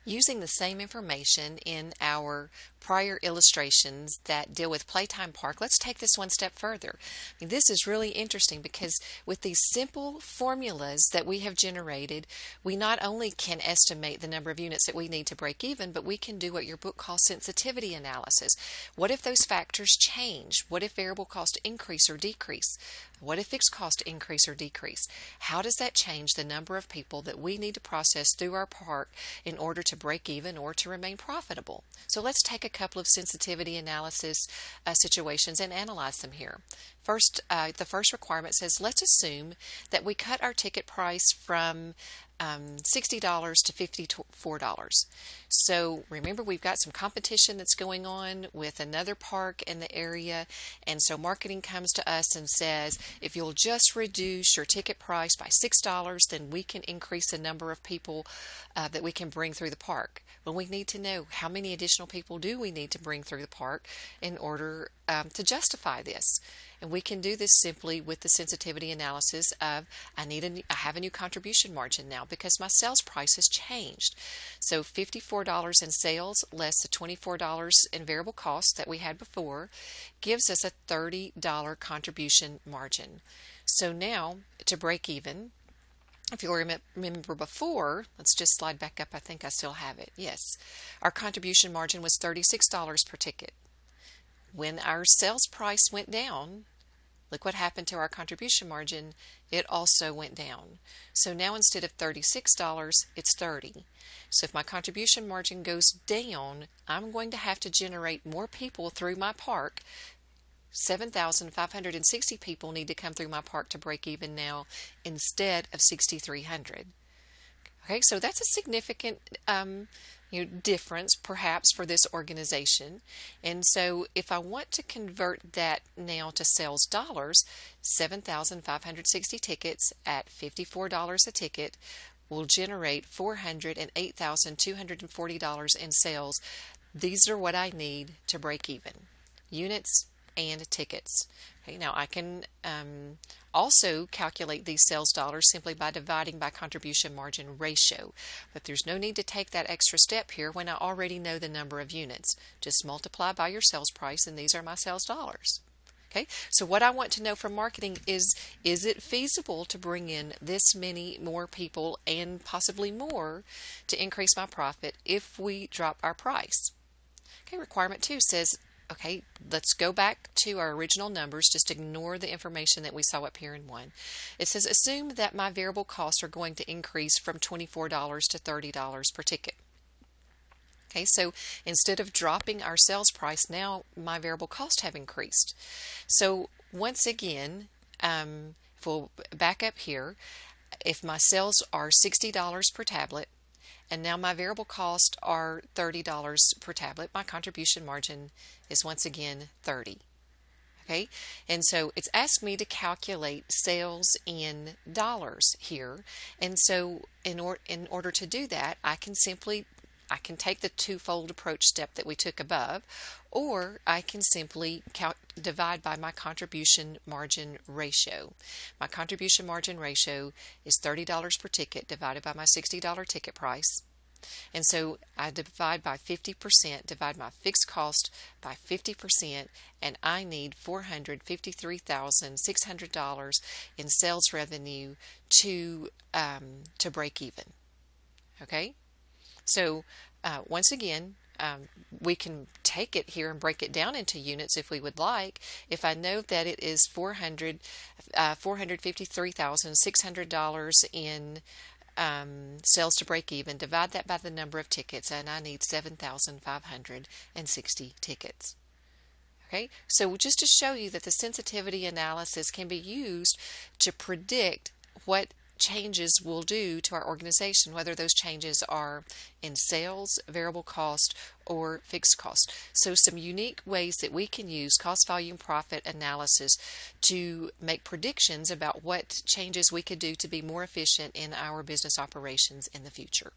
Using the same information in our prior illustrations that deal with Playtime Park, let's take this one step further. This is really interesting because with these simple formulas that we have generated, we not only can estimate the number of units that we need to break even, but we can do what your book calls sensitivity analysis. What if those factors change? What if variable cost increase or decrease? What if fixed cost increase or decrease? How does that change the number of people that we need to process through our park in order to break even or to remain profitable? So let's take a couple of sensitivity analysis situations and analyze them here. First, the first requirement says let's assume that we cut our ticket price from $60 to $54. So remember, we've got some competition that's going on with another park in the area, and so marketing comes to us and says, if you'll just reduce your ticket price by $6, then we can increase the number of people that we can bring through the park. Well, we need to know how many additional people do we need to bring through the park in order to justify this. And we can do this simply with the sensitivity analysis of I have a new contribution margin now because my sales price has changed. So $54 in sales less the $24 in variable costs that we had before gives us a $30 contribution margin. So now to break even, if you'll remember before, let's just slide back up. I think I still have it. Yes. Our contribution margin was $36 per ticket. When our sales price went down, look what happened to our contribution margin. It also went down. So now instead of $36, it's $30. So if my contribution margin goes down, I'm going to have to generate more people through my park. 7,560 people need to come through my park to break even now instead of 6,300. Okay, so that's a significant difference perhaps for this organization. And so if I want to convert that now to sales dollars, 7,560 tickets at $54 a ticket will generate $408,240 in sales. These are what I need to break even: units and tickets. Okay, now I can also calculate these sales dollars simply by dividing by contribution margin ratio, but there's no need to take that extra step here when I already know the number of units. Just multiply by your sales price and these are my sales dollars. Okay, so what I want to know from marketing is it feasible to bring in this many more people and possibly more to increase my profit if we drop our price? Okay, requirement 2 says, okay, let's go back to our original numbers. Just ignore the information that we saw up here in 1. It says, assume that my variable costs are going to increase from $24 to $30 per ticket. Okay, so instead of dropping our sales price, now my variable costs have increased. So once again, if we'll back up here, if my sales are $60 per tablet, and now my variable costs are $30 per tablet, my contribution margin is once again 30. Okay, and so it's asked me to calculate sales in dollars here. And so in order to do that, I can take the twofold approach step that we took above, or I can simply divide by my contribution margin ratio. My contribution margin ratio is $30 per ticket divided by my $60 ticket price. And so I divide by 50%, divide my fixed cost by 50%, and I need $453,600 in sales revenue to break even. Okay? So once again, we can take it here and break it down into units if we would like. If I know that it is $453,600 in sales to break even, divide that by the number of tickets, and I need 7,560 tickets. Okay, so just to show you that the sensitivity analysis can be used to predict what changes will do to our organization, whether those changes are in sales, variable cost, or fixed cost. So some unique ways that we can use cost volume profit analysis to make predictions about what changes we could do to be more efficient in our business operations in the future.